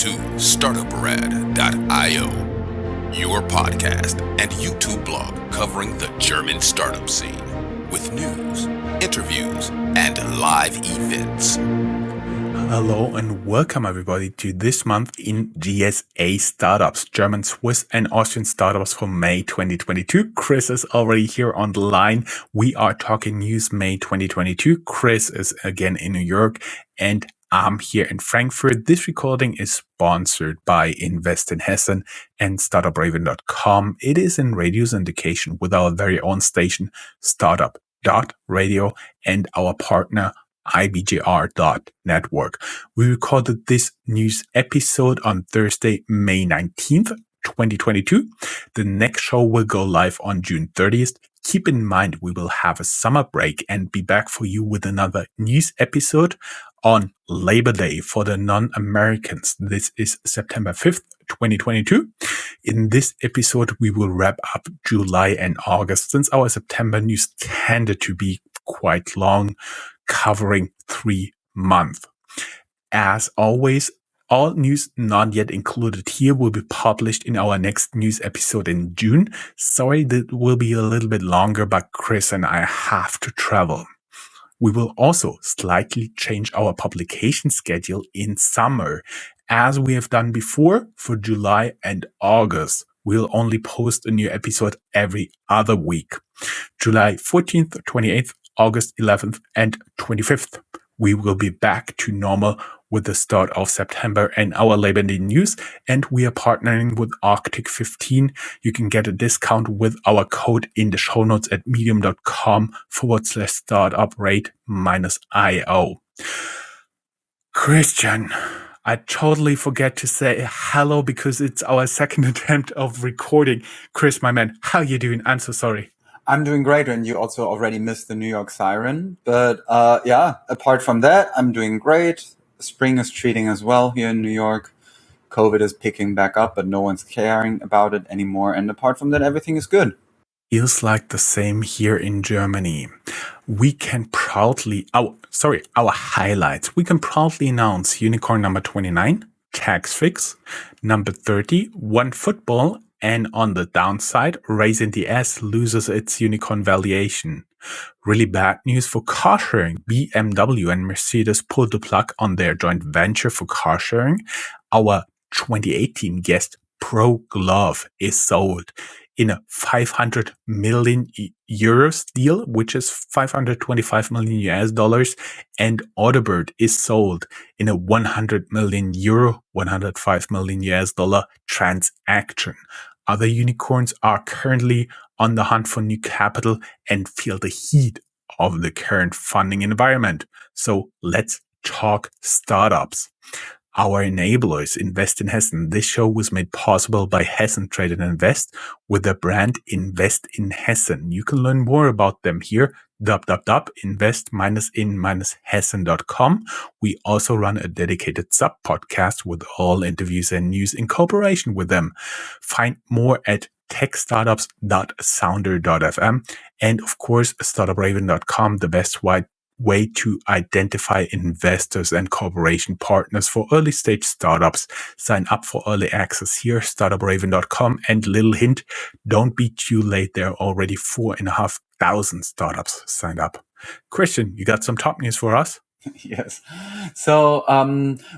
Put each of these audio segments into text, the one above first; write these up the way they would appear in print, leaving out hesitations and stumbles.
to Startuprad.io, your podcast and YouTube blog covering the German startup scene with news, interviews, and live events. Hello and welcome everybody to this month in GSA Startups, German, Swiss and Austrian startups for May 2022. Chris is already here on the line. We are talking news May 2022. Chris is again in New York and I'm here in Frankfurt. This recording is sponsored by Invest in Hessen and Startuprad.io. It is in radio syndication with our very own station, Startup.io, and our partner, ibgr.network. We recorded this news episode on Thursday, May 19th, 2022. The next show will go live on June 30th. Keep in mind, we will have a summer break and be back for you with another news episode on Labor Day for the non-Americans. This is September 5th, 2022. In this episode, we will wrap up July and August since our September news tended to be quite long, covering 3 months. As always, all news not yet included here will be published in our next news episode in June. Sorry, that will be a little bit longer, but Chris and I have to travel. We will also slightly change our publication schedule in summer. As we have done before, for July and August, we'll only post a new episode every other week. July 14th, 28th, August 11th and 25th. We will be back to normal with the start of September and our Labor Day news. And we are partnering with Arctic 15. You can get a discount with our code in the show notes at medium.com/startuprate-io. Christian, I totally forget to say hello because it's our second attempt of recording. Chris, my man, how you doing? I'm so sorry. I'm doing great, and you also already missed the New York siren. But apart from that, I'm doing great. Spring is treating us well here in New York. COVID is picking back up, but no one's caring about it anymore. And apart from that, everything is good. Feels like the same here in Germany. We can proudly, our highlights. We can proudly announce unicorn number 29, tax fix, number 30, OneFootball, and on the downside, Raising the S loses its unicorn valuation. Really bad news for car sharing. BMW and Mercedes pulled the plug on their joint venture for car sharing. Our 2018 guest Pro Glove is sold in a 500 million euros deal, which is 525 million US dollars, and Autobird is sold in a 100 million euro, 105 million US dollar transaction. Other unicorns are currently on the hunt for new capital and feel the heat of the current funding environment. So let's talk startups. Our enablers, Invest in Hessen. This show was made possible by Hessen Trade and Invest with the brand Invest in Hessen. You can learn more about them here, invest-in-hessen.com. We also run a dedicated sub-podcast with all interviews and news in cooperation with them. Find more at techstartups.sounder.fm and of course, startupraven.com, the best way to identify investors and cooperation partners for early stage startups. Sign up for early access here, startupraven.com. And little hint, don't be too late. There are already 4,500 startups signed up. Christian, you got some top news for us? Yes. So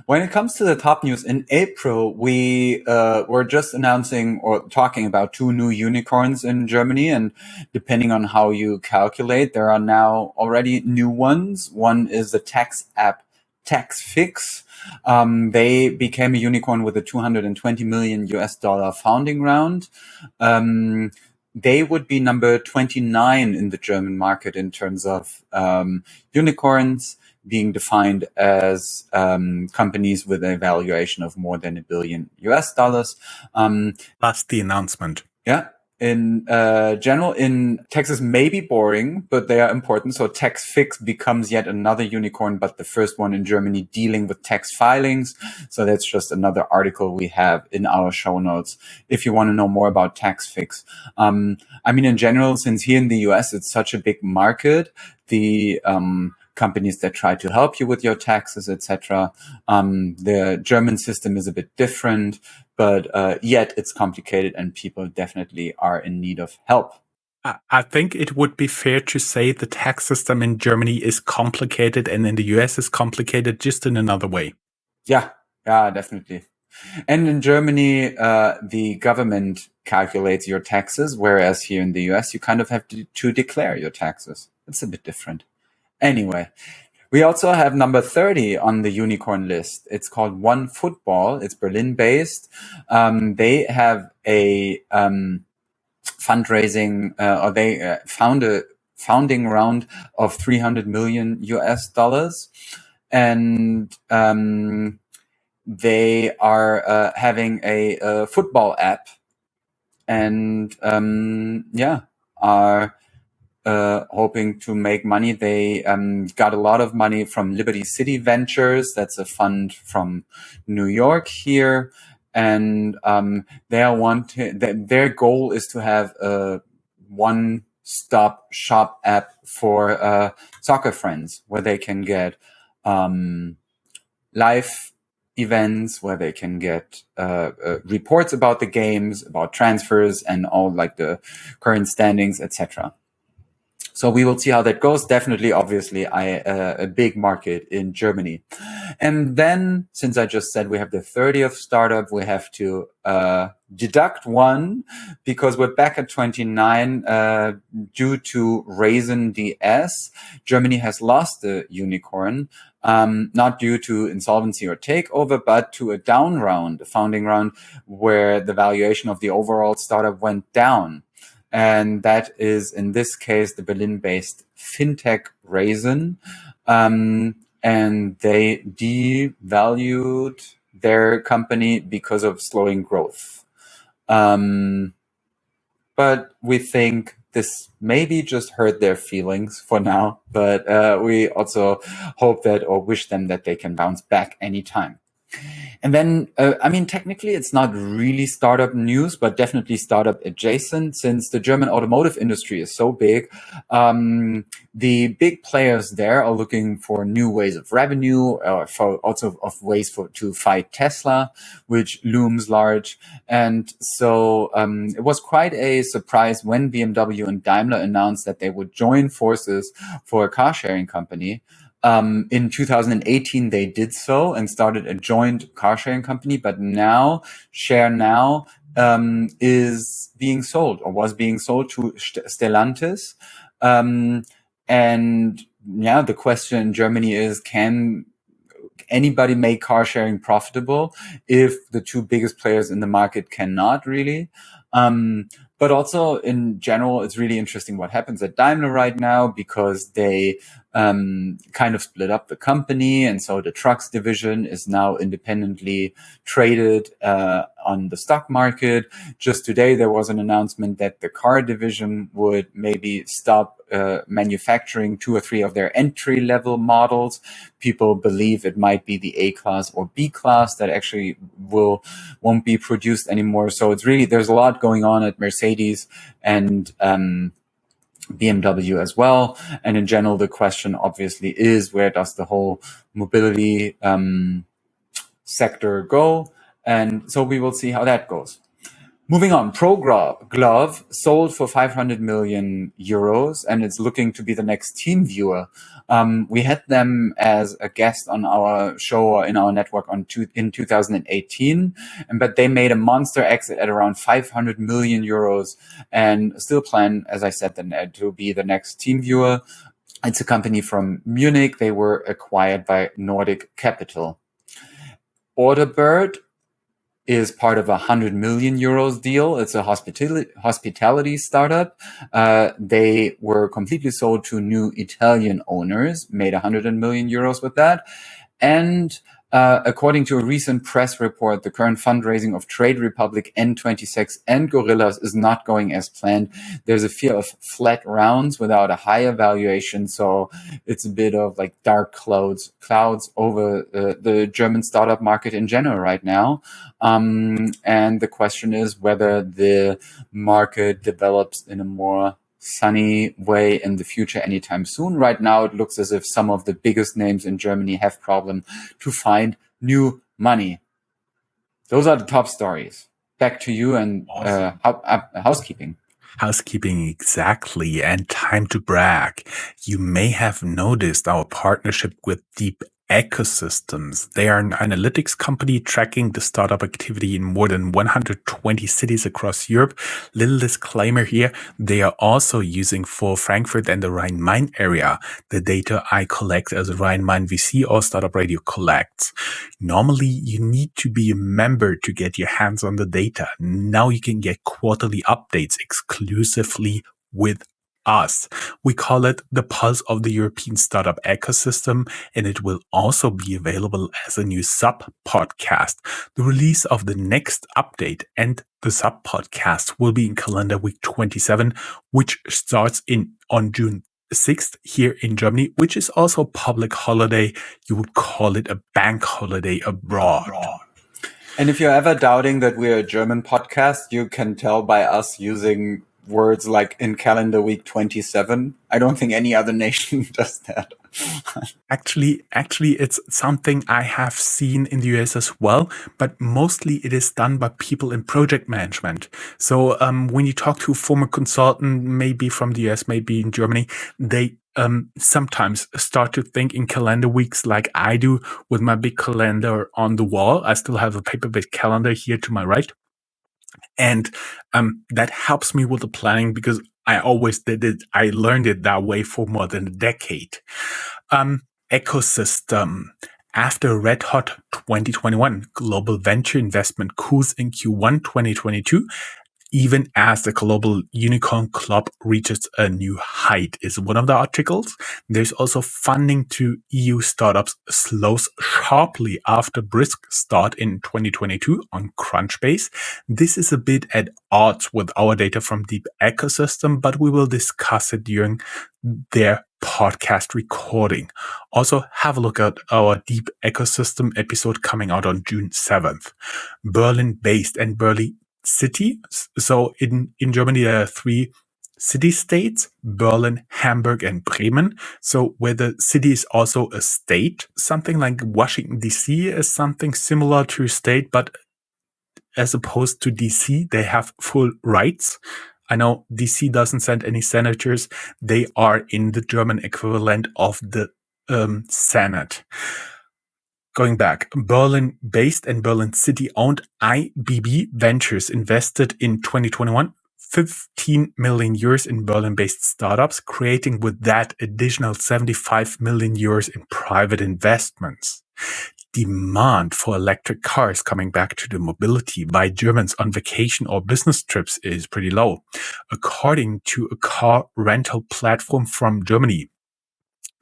when it comes to the top news, in April, we were just announcing or talking about 2 new unicorns in Germany. And depending on how you calculate, there are now already new ones. One is the tax app TaxFix. They became a unicorn with a 220 million US dollar founding round. They would be number 29 in the German market in terms of unicorns, being defined as companies with a valuation of more than $1 billion US dollars. That's the announcement. Yeah. In general, in taxes may be boring, but they are important. So TaxFix becomes yet another unicorn, but the first one in Germany dealing with tax filings. So that's just another article we have in our show notes if you want to know more about TaxFix. In general, since here in the US, it's such a big market, the companies that try to help you with your taxes, etc. The German system is a bit different, but yet it's complicated and people definitely are in need of help. I think it would be fair to say the tax system in Germany is complicated and in the US is complicated just in another way. Yeah, definitely. And in Germany, the government calculates your taxes, whereas here in the US, you kind of have to declare your taxes. It's a bit different. Anyway, we also have number 30 on the unicorn list. It's called One Football. It's Berlin-based. They have a fundraising, or they found a founding round of 300 million US dollars. And they are having a football app, and are hoping to make money. They got a lot of money from Liberty City Ventures. That's a fund from New York here, and their goal is to have a one-stop shop app for soccer friends, where they can get live events, where they can get reports about the games, about transfers, and all like the current standings, etc. So we will see how that goes. Definitely, obviously, a big market in Germany. And then, since I just said we have the 30th startup, we have to deduct one, because we're back at 29 due to Raisin DS. Germany has lost the unicorn, not due to insolvency or takeover, but to a down round, a founding round, where the valuation of the overall startup went down. And that is, in this case, the Berlin-based Fintech Raisin. And they devalued their company because of slowing growth. But we think this maybe just hurt their feelings for now. But we also hope that, or wish them that they can bounce back anytime. And then, technically it's not really startup news, but definitely startup adjacent, since the German automotive industry is so big. The big players there are looking for new ways of revenue, or for also of ways to fight Tesla, which looms large. And so it was quite a surprise when BMW and Daimler announced that they would join forces for a car sharing company. In 2018, they did so and started a joint car sharing company, but now ShareNow is being sold, or was being sold, to Stellantis. The question in Germany is, can anybody make car sharing profitable if the two biggest players in the market cannot really? But also in general, it's really interesting what happens at Daimler right now, because they kind of split up the company. And so the trucks division is now independently traded on the stock market. Just today, there was an announcement that the car division would maybe stop manufacturing 2 or 3 of their entry-level models. People believe it might be the A-class or B-class that actually won't be produced anymore. So it's really, there's a lot going on at Mercedes and BMW as well. And in general, the question obviously is, where does the whole mobility sector go? And so we will see how that goes. Moving on, ProGlove sold for 500 million euros, and it's looking to be the next TeamViewer. We had them as a guest on our show, or in our network in 2018, but they made a monster exit at around 500 million euros and still plan, as I said, to be the next TeamViewer. It's a company from Munich. They were acquired by Nordic Capital. Orderbird is part of a 100 million euros deal. It's a hospitality startup. They were completely sold to new Italian owners, made 100 million euros with that. And according to a recent press report, the current fundraising of Trade Republic, N26, and Gorillas is not going as planned. There's a fear of flat rounds without a higher valuation. So it's a bit of like dark clouds over the German startup market in general right now. And the question is whether the market develops in a more sunny way in the future anytime soon. Right now, it looks as if some of the biggest names in Germany have problem to find new money. Those are the top stories. Back to you and housekeeping. Housekeeping, exactly. And time to brag. You may have noticed our partnership with Deep Ecosystems. They are an analytics company tracking the startup activity in more than 120 cities across Europe. Little disclaimer here, they are also using for Frankfurt and the Rhine-Main area the data I collect as Rhine-Main VC or Startup Radio collects. Normally, you need to be a member to get your hands on the data. Now you can get quarterly updates exclusively with us. We call it the Pulse of the European Startup Ecosystem, and it will also be available as a new sub-podcast. The release of the next update and the sub-podcast will be in calendar week 27, which starts on June 6th here in Germany, which is also a public holiday. You would call it a bank holiday abroad. And if you're ever doubting that we're a German podcast, you can tell by us using words like in calendar week 27. I don't think any other nation does that. Actually, it's something I have seen in the US as well, but mostly it is done by people in project management. So when you talk to a former consultant, maybe from the US, maybe in Germany, they sometimes start to think in calendar weeks like I do with my big calendar on the wall. I still have a paper-based calendar here to my right. And that helps me with the planning because I always did it. I learned it that way for more than a decade. Ecosystem. After Red Hot 2021, global venture investment cools in Q1 2022, even as the global unicorn club reaches a new height, is one of the articles. There's also funding to EU startups slows sharply after brisk start in 2022 on Crunchbase. This is a bit at odds with our data from Deep Ecosystem, but we will discuss it during their podcast recording. Also, have a look at our Deep Ecosystem episode coming out on June 7th. Berlin-based and Berlin city. So in Germany, there are 3 city-states, Berlin, Hamburg, and Bremen. So where the city is also a state, something like Washington, D.C. is something similar to a state, but as opposed to D.C., they have full rights. I know D.C. doesn't send any senators. They are in the German equivalent of the Senate. Going back, Berlin-based and Berlin City-owned IBB Ventures invested in 2021 15 million euros in Berlin-based startups, creating with that additional 75 million euros in private investments. Demand for electric cars coming back to the mobility by Germans on vacation or business trips is pretty low. According to a car rental platform from Germany,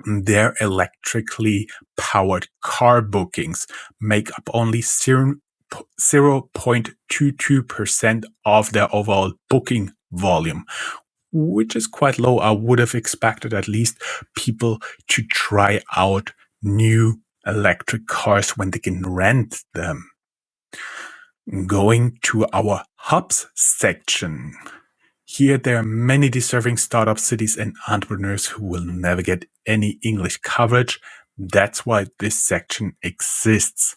their electrically powered car bookings make up only 0.22% of their overall booking volume, which is quite low. I would have expected at least people to try out new electric cars when they can rent them. Going to our hubs section. Here, there are many deserving startup cities and entrepreneurs who will never get any English coverage. That's why this section exists.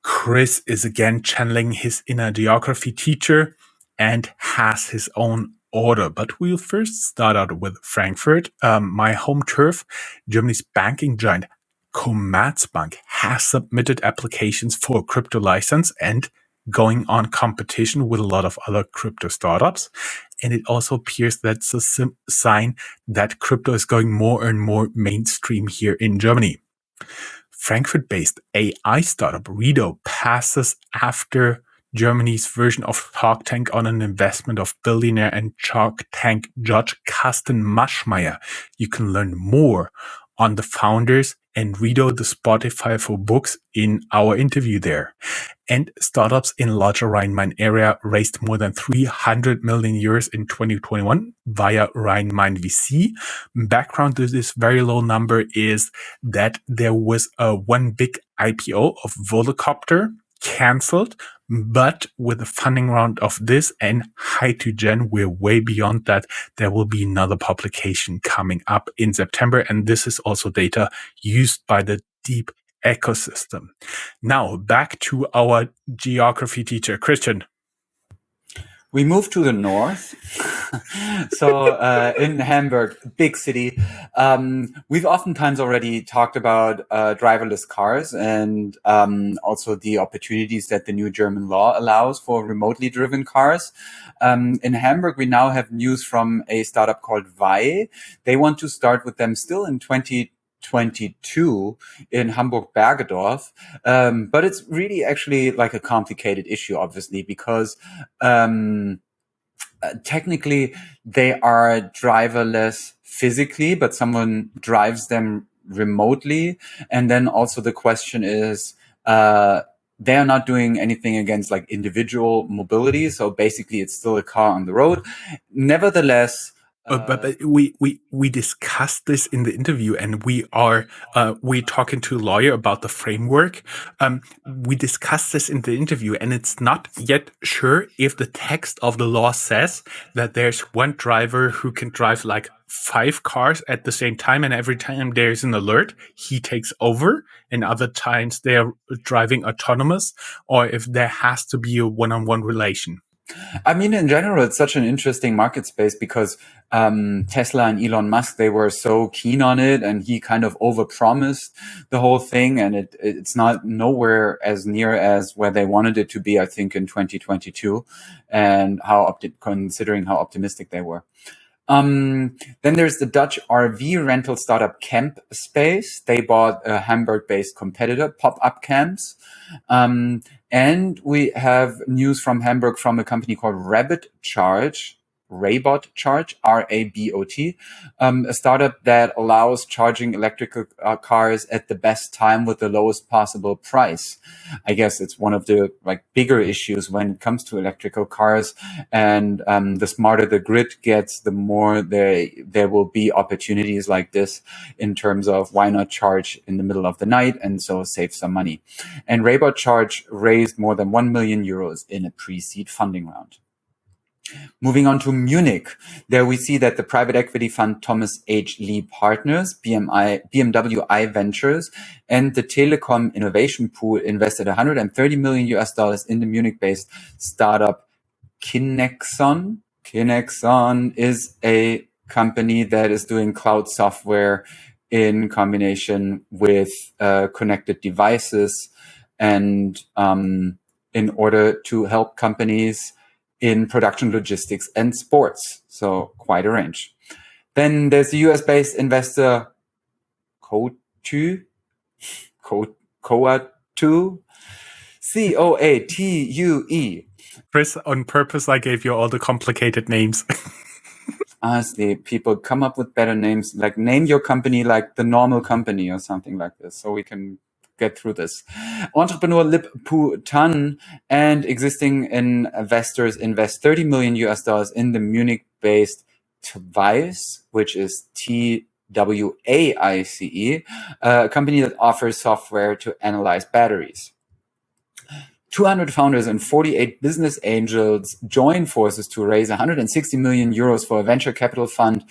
Chris is again channeling his inner geography teacher and has his own order. But we'll first start out with Frankfurt, my home turf. Germany's banking giant Commerzbank has submitted applications for a crypto license and going on competition with a lot of other crypto startups. And it also appears that's a sign that crypto is going more and more mainstream here in Germany. Frankfurt-based AI startup Redo passes after Germany's version of Shark Tank on an investment of billionaire and Shark Tank judge Carsten Maschmeyer. You can learn more on the founders and Redo, the Spotify for books, in our interview there. And startups in larger Rhine-Main area raised more than 300 million euros in 2021 via Rhine-Main VC. Background to this very low number is that there was one big IPO of Volocopter canceled But with the funding round of this and Hy2Gen, we're way beyond that. There will be another publication coming up in September. And this is also data used by the deep ecosystem. Now back to our geography teacher, Christian. We moved to the north. So in Hamburg, big city, we've oftentimes already talked about driverless cars and also the opportunities that the new German law allows for remotely driven cars. In Hamburg, we now have news from a startup called Vai. They want to start with them still in 2022 in Hamburg-Bergedorf. But it's really actually like a complicated issue, obviously, because technically they are driverless physically, but someone drives them remotely. And then also the question is, they are not doing anything against like individual mobility. So basically it's still a car on the road. Nevertheless, but we discussed this in the interview, and we're talking to a lawyer about the framework. We discussed this in the interview, and it's not yet sure if the text of the law says that there's one driver who can drive like 5 cars at the same time, and every time there's an alert, he takes over, and other times they are driving autonomous, or if there has to be a one-on-one relation. I mean, in general, it's such an interesting market space because Tesla and Elon Musk, they were so keen on it, and he kind of overpromised the whole thing, and it's not nowhere as near as where they wanted it to be, I think, in 2022, and considering how optimistic they were. Then there's the Dutch RV rental startup Camp Space. They bought a Hamburg-based competitor, Pop-Up Camps. And we have news from Hamburg from a company called Rabot Charge, R-A-B-O-T, a startup that allows charging electrical cars at the best time with the lowest possible price. I guess it's one of the like bigger issues when it comes to electrical cars. And the smarter the grid gets, the more there will be opportunities like this in terms of why not charge in the middle of the night and so save some money. And Rabot Charge raised more than 1 million euros in a pre-seed funding round. Moving on to Munich, there we see that the private equity fund Thomas H. Lee Partners, BMW I Ventures, and the Telecom Innovation Pool invested 130 million US dollars in the Munich-based startup Kinexon. Kinexon is a company that is doing cloud software in combination with connected devices, and in order to help companies in production, logistics, and sports. So quite a range. Then there's the US-based investor Coatue, C-O-A-T-U-E. Chris, on purpose, I gave you all the complicated names. Honestly, people come up with better names, like name your company like the normal company or something like this, so we can get through this. Entrepreneur Lip Pu Tan and existing investors invest 30 million US dollars in the Munich-based Twice, which is Twaice, a company that offers software to analyze batteries. 200 founders and 48 business angels join forces to raise 160 million euros for a venture capital fund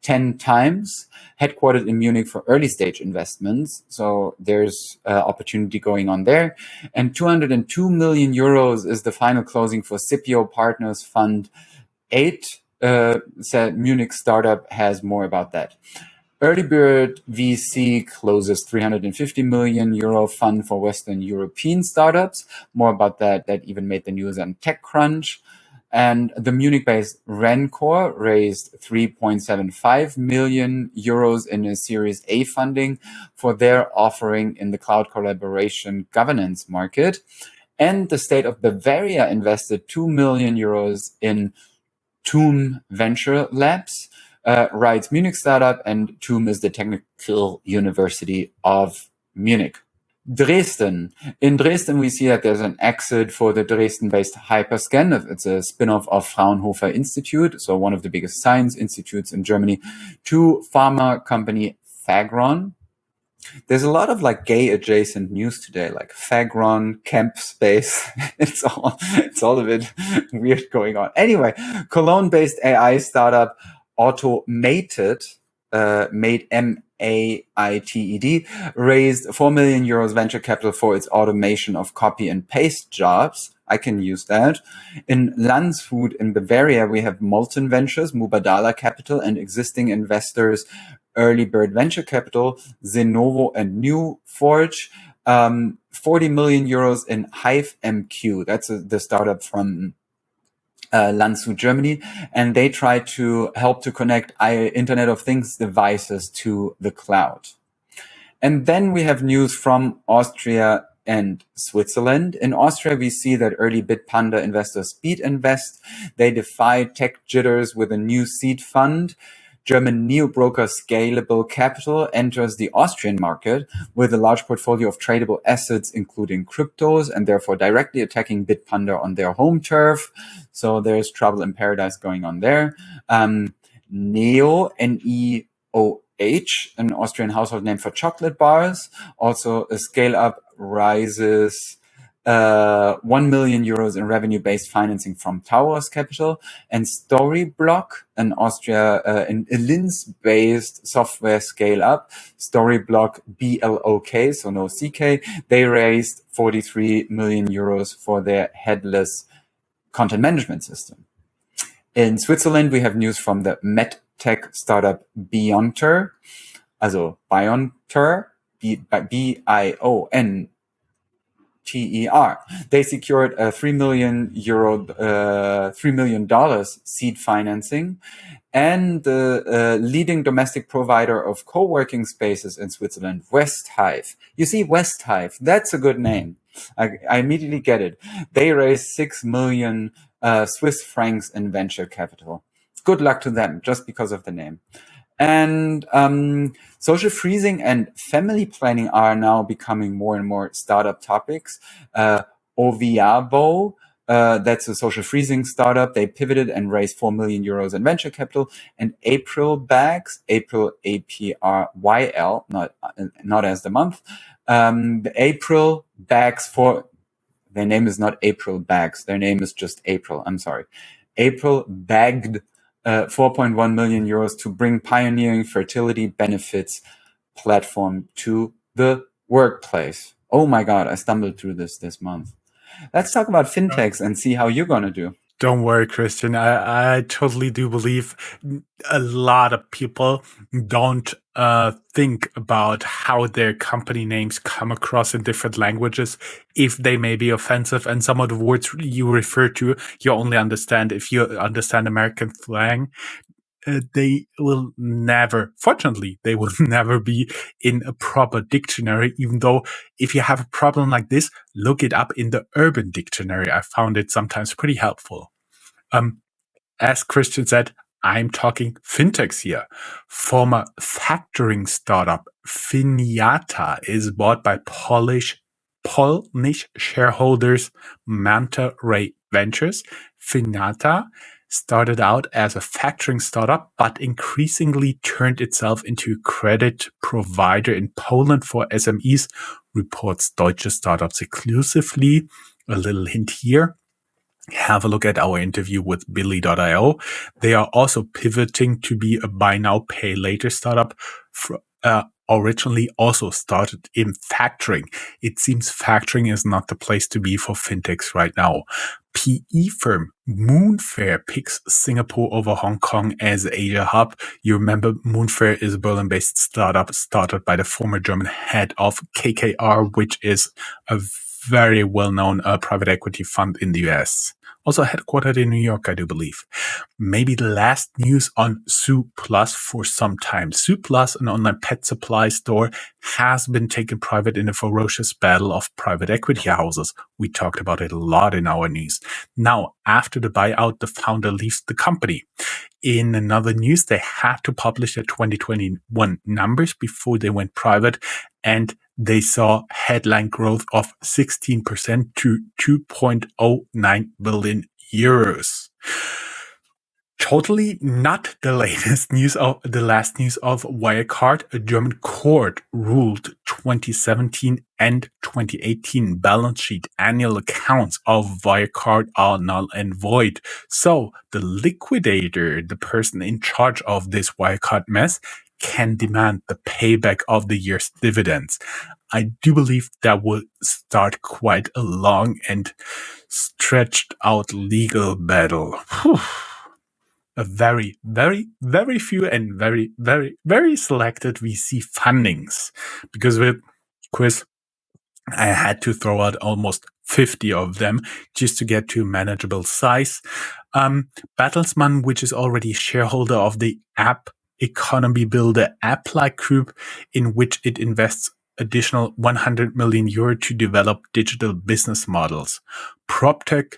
10 times, headquartered in Munich for early stage investments. So there's opportunity going on there. And 202 million euros is the final closing for Scipio Partners Fund 8. Said Munich startup has more about that. Early Bird VC closes 350 million euro fund for Western European startups. More about that even made the news on TechCrunch. And the Munich-based Rencor raised 3.75 million euros in a Series A funding for their offering in the cloud collaboration governance market. And the state of Bavaria invested 2 million euros in TUM Venture Labs, Ride's Munich startup, and TUM is the Technical University of Munich. Dresden. In Dresden, we see that there's an exit for the Dresden-based Hyperscan. It's a spin-off of Fraunhofer Institute, so one of the biggest science institutes in Germany, to pharma company Fagron. There's a lot of like gay adjacent news today, like Fagron, Camp Space. It's all a bit weird going on. Anyway, Cologne-based AI startup Automated, made MAITED, raised 4 million euros venture capital for its automation of copy and paste jobs. I can use that. In Landshut in Bavaria, we have Molten Ventures, Mubadala Capital, and existing investors Early Bird Venture Capital, Zenovo, and New Forge. 40 million euros in Hive MQ. That's the startup from Landshut, Germany, and they try to help to connect Internet of Things devices to the cloud. And then we have news from Austria and Switzerland. In Austria, we see that early Bitpanda investor Speed Invest, they defy tech jitters with a new seed fund. German neo-broker Scalable Capital enters the Austrian market with a large portfolio of tradable assets, including cryptos, and therefore directly attacking Bitpanda on their home turf. So there's trouble in paradise going on there. Neo, N-E-O-H, an Austrian household name for chocolate bars. Also, a scale-up rises 1 million euros in revenue-based financing from Towers Capital, and Storyblock, an an Linz-based software scale-up, Storyblock, B-L-O-K, so no C-K, they raised 43 million euros for their headless content management system. In Switzerland, we have news from the medtech startup Bionter, also Bionter, B-I-O-N, TER. They secured a $3 million seed financing, and the leading domestic provider of co-working spaces in Switzerland, Westhive. You see, Westhive, that's a good name. I immediately get it. They raised 6 million Swiss francs in venture capital. Good luck to them, just because of the name. And social freezing and family planning are now becoming more and more startup topics. Oviabo, that's a social freezing startup. They pivoted and raised 4 million euros in venture capital. And April Bags, April APRYL, not as the month. The April Bags their name is not April Bags. Their name is just April. I'm sorry. April bagged 4.1 million euros to bring pioneering fertility benefits platform to the workplace. Oh my God, I stumbled through this month. Let's talk about fintechs and see how you're going to do. Don't worry, Christian. I totally do believe a lot of people don't think about how their company names come across in different languages, if they may be offensive. And some of the words you refer to, you only understand if you understand American slang. They will never, fortunately, they will never be in a proper dictionary, even though if you have a problem like this, look it up in the Urban Dictionary. I found it sometimes pretty helpful. As Christian said, I'm talking fintechs here. Former factoring startup Finiata is bought by Polish shareholders Manta Ray Ventures. Finiata started out as a factoring startup, but increasingly turned itself into a credit provider in Poland for SMEs, reports Deutsche Startups exclusively. A little hint here. Have a look at our interview with Billy.io. They are also pivoting to be a buy now, pay later startup. Originally also started in factoring. It seems factoring is not the place to be for fintechs right now. PE firm Moonfair picks Singapore over Hong Kong as Asia hub. You remember Moonfair is a Berlin-based startup started by the former German head of KKR, which is a very well-known private equity fund in the US. Also headquartered in New York, I do believe. Maybe the last news on Zoo Plus for some time. Zoo Plus, an online pet supply store, has been taken private in a ferocious battle of private equity houses. We talked about it a lot in our news. Now, after the buyout, the founder leaves the company. In another news, they had to publish their 2021 numbers before they went private, and they saw headline growth of 16% to 2.09 billion euros. Totally not the latest news of the last news of Wirecard. A German court ruled 2017 and 2018 balance sheet annual accounts of Wirecard are null and void. So the liquidator, the person in charge of this Wirecard mess, can demand the payback of the year's dividends. I do believe that will start quite a long and stretched out legal battle. Whew. A very, very, very few and very, very, very selected VC fundings. Because with Chris, I had to throw out almost 50 of them just to get to a manageable size. Bertelsmann, which is already shareholder of the app economy builder Applied Group, in which it invests additional 100 million euro to develop digital business models. PropTech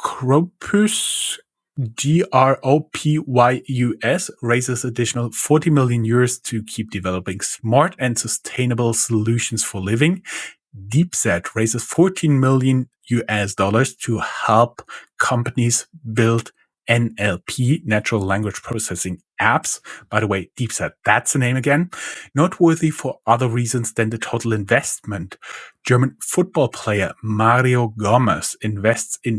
Gropus, GROPYUS, raises additional 40 million euros to keep developing smart and sustainable solutions for living. DeepSet raises 14 million US dollars to help companies build NLP, natural language processing apps. By the way, DeepSet, that's the name again. Noteworthy for other reasons than the total investment. German football player Mario Gomez invests in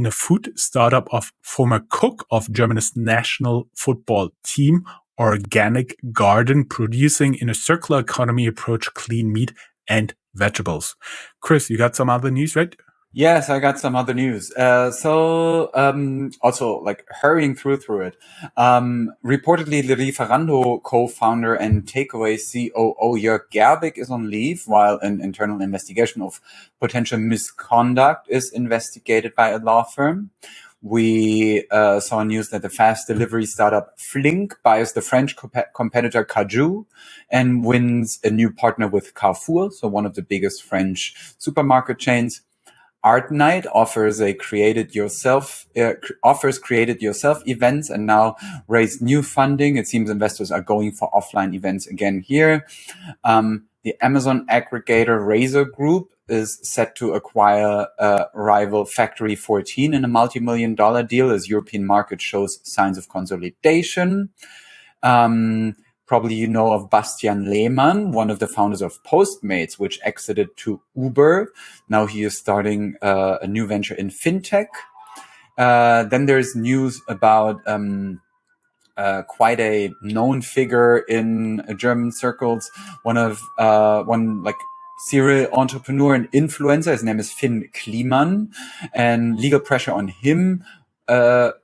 a food startup of former cook of Germany's national football team, Organic Garden, producing in a circular economy approach clean meat and vegetables. Chris, you got some other news, right? Yes, I got some other news. Also, like hurrying through it. Reportedly, the Lieferando co-founder and Takeaway COO Jörg Gerbig is on leave, while an internal investigation of potential misconduct is investigated by a law firm. We saw news that the fast delivery startup Flink buys the French competitor Cajoo and wins a new partner with Carrefour, so one of the biggest French supermarket chains. Art Night offers created yourself events and now raised new funding. It seems investors are going for offline events again here. The Amazon aggregator Razer Group is set to acquire rival Factory 14 in a multi-million-dollar deal as European market shows signs of consolidation. Probably you know of Bastian Lehmann, one of the founders of Postmates, which exited to Uber. Now he is starting a new venture in Fintech. Then there's news about quite a known figure in German circles, one serial entrepreneur and influencer. His name is Finn Kliman, and legal pressure on him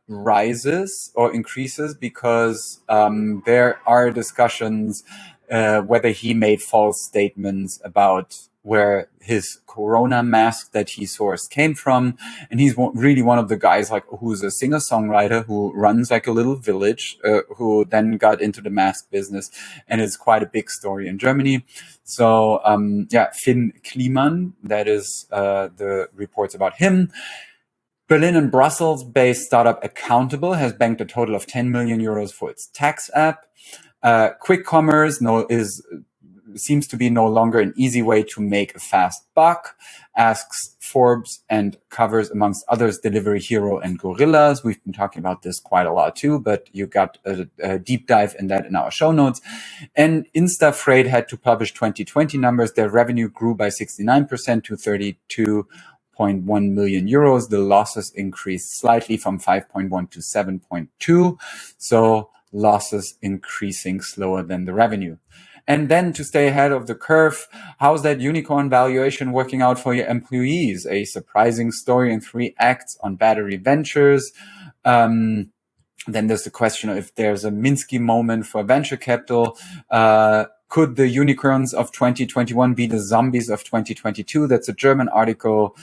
rises or increases because there are discussions whether he made false statements about where his corona mask that he sourced came from. And he's really one of the guys who's a singer-songwriter who runs a little village, who then got into the mask business. And it's quite a big story in Germany. So Finn Kliman, that is the reports about him. Berlin and Brussels-based startup Accountable has banked a total of 10 million euros for its tax app. Quick commerce seems to be no longer an easy way to make a fast buck, asks Forbes, and covers, amongst others, Delivery Hero and Gorillas. We've been talking about this quite a lot too, but you got a deep dive in that in our show notes. And Instafreight had to publish 2020 numbers. Their revenue grew by 69% to 32.1 million euros. The losses increased slightly from 5.1 to 7.2. So losses increasing slower than the revenue. And then to stay ahead of the curve, how's that unicorn valuation working out for your employees? A surprising story in 3 acts on Battery Ventures. Then there's the question of if there's a Minsky moment for venture capital. Could the unicorns of 2021 be the zombies of 2022? That's a German article.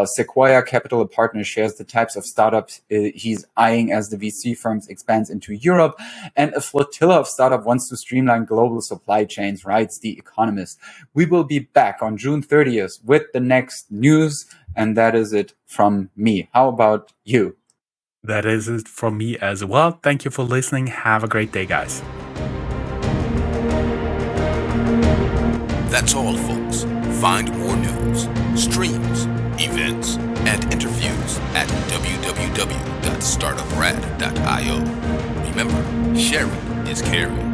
Sequoia Capital, a partner, shares the types of startups he's eyeing as the VC firms expands into Europe. And a flotilla of startup wants to streamline global supply chains, writes The Economist. We will be back on June 30th with the next news. And that is it from me. How about you? That is it from me as well. Thank you for listening. Have a great day, guys. That's all, folks. Find more news, streams, events, and interviews at www.startuprad.io. Remember, sharing is caring.